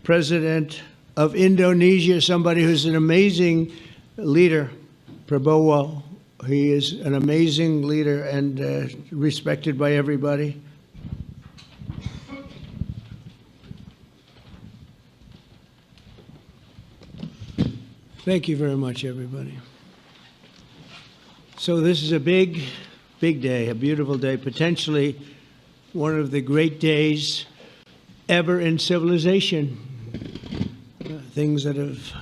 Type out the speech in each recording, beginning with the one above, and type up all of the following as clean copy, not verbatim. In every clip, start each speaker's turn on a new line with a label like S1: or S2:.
S1: President of Indonesia, somebody who's an amazing leader, Prabowo. He is an amazing leader and respected by everybody. Thank you very much, everybody. So this is a big, big day, a beautiful day, potentially one of the great days ever in civilization. Things that have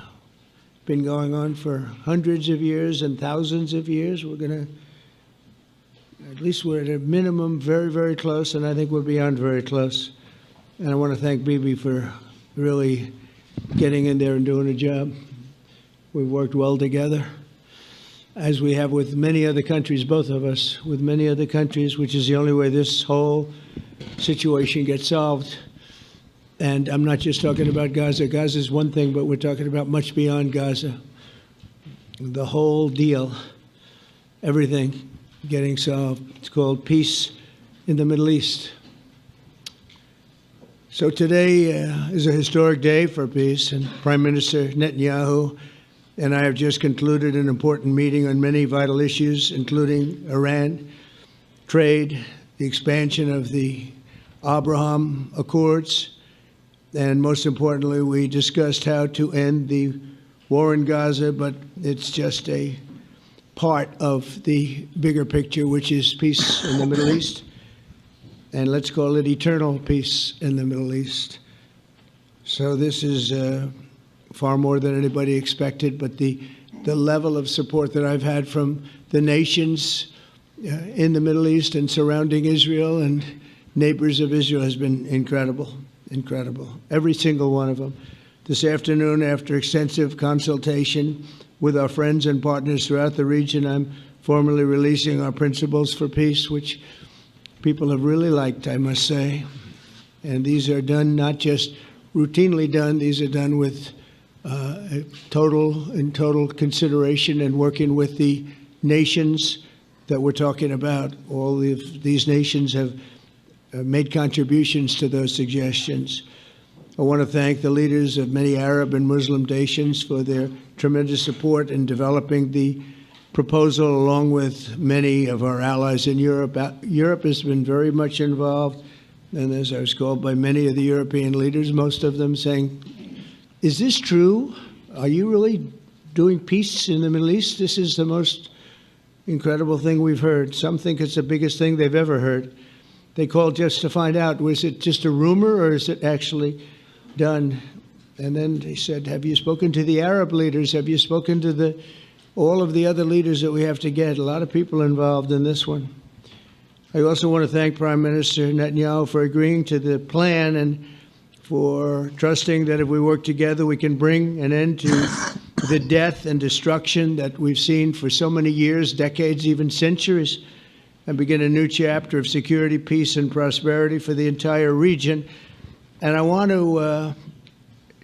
S1: been going on for hundreds of years and thousands of years. We're going to, at least we're at a minimum very, very close, and I think we're beyond very close. And I want to thank Bibi for really getting in there and doing a job. We've worked well together, as we have with many other countries, both of us, with many other countries, which is the only way this whole situation gets solved. And I'm not just talking about Gaza. Gaza is one thing, but we're talking about much beyond Gaza. The whole deal, everything getting solved. It's called peace in the Middle East. So today is a historic day for peace, and Prime Minister Netanyahu and I have just concluded an important meeting on many vital issues, including Iran, trade, the expansion of the Abraham Accords, and most importantly, we discussed how to end the war in Gaza, but it's just a part of the bigger picture, which is peace in the Middle East, and let's call it eternal peace in the Middle East. So this is far more than anybody expected, but the level of support that I've had from the nations in the Middle East and surrounding Israel and neighbors of Israel has been incredible, incredible. Every single one of them. This afternoon, after extensive consultation with our friends and partners throughout the region, I'm formally releasing our principles for peace, which people have really liked, I must say. And these are done not just routinely done, these are done with total consideration and working with the nations that we're talking about. All of these nations have made contributions to those suggestions. I want to thank the leaders of many Arab and Muslim nations for their tremendous support in developing the proposal, along with many of our allies in Europe. Europe has been very much involved, and as I was called by many of the European leaders, most of them saying, is this true? Are you really doing peace in the Middle East? This is the most incredible thing we've heard. Some think it's the biggest thing they've ever heard. They called just to find out, was it just a rumor or is it actually done? And then they said, have you spoken to the Arab leaders? Have you spoken to all of the other leaders that we have to get? A lot of people involved in this one. I also want to thank Prime Minister Netanyahu for agreeing to the plan and for trusting that if we work together, we can bring an end to the death and destruction that we've seen for so many years, decades, even centuries, and begin a new chapter of security, peace, and prosperity for the entire region. And I want to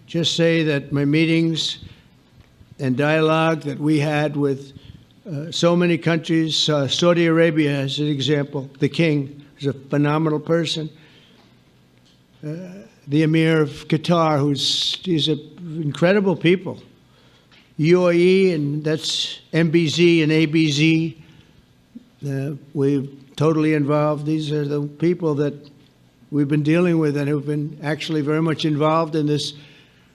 S1: just say that my meetings and dialogue that we had with so many countries, Saudi Arabia as an example, the king is a phenomenal person. The Emir of Qatar, he's incredible people. UAE, and that's MBZ and ABZ. We're totally involved. These are the people that we've been dealing with and who've been actually very much involved in this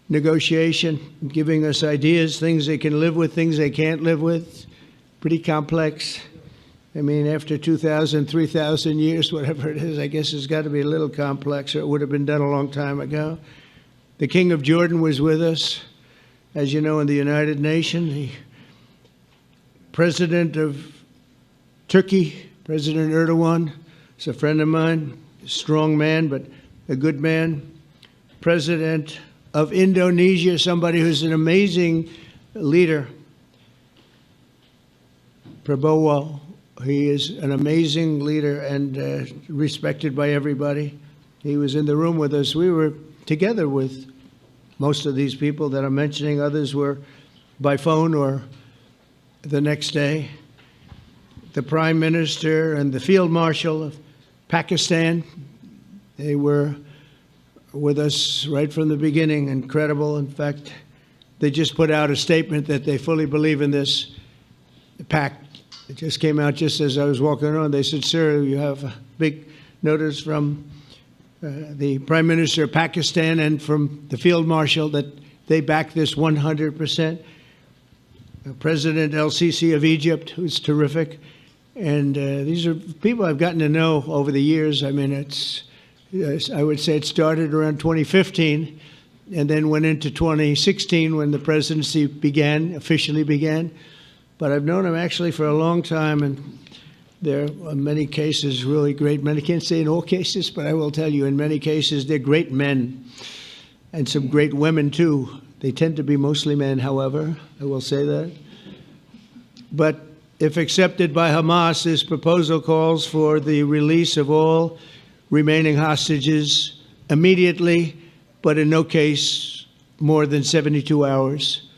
S1: negotiation, giving us ideas, things they can live with, things they can't live with. Pretty complex. I mean, after 2,000, 3,000 years, whatever it is, I guess it's got to be a little complex, or it would have been done a long time ago. The King of Jordan was with us, as you know, in the United Nations. The President of Turkey, President Erdogan, is a friend of mine, a strong man, but a good man. President of Indonesia, somebody who's an amazing leader, Prabowo. He is an amazing leader and respected by everybody. He was in the room with us. We were together with most of these people that I'm mentioning. Others were by phone or the next day. The Prime Minister and the Field Marshal of Pakistan, they were with us right from the beginning, incredible. In fact, they just put out a statement that they fully believe in this pact. It just came out just as I was walking around. They said, sir, you have a big notice from the Prime Minister of Pakistan and from the Field Marshal that they back this 100%. President El-Sisi of Egypt, who's terrific. And these are people I've gotten to know over the years. I mean, I would say it started around 2015 and then went into 2016 when the presidency officially began. But I've known them actually for a long time, and they're in many cases really great men. I can't say in all cases, but I will tell you in many cases they're great men and some great women too. They tend to be mostly men, however, I will say that. But if accepted by Hamas, this proposal calls for the release of all remaining hostages immediately, but in no case more than 72 hours.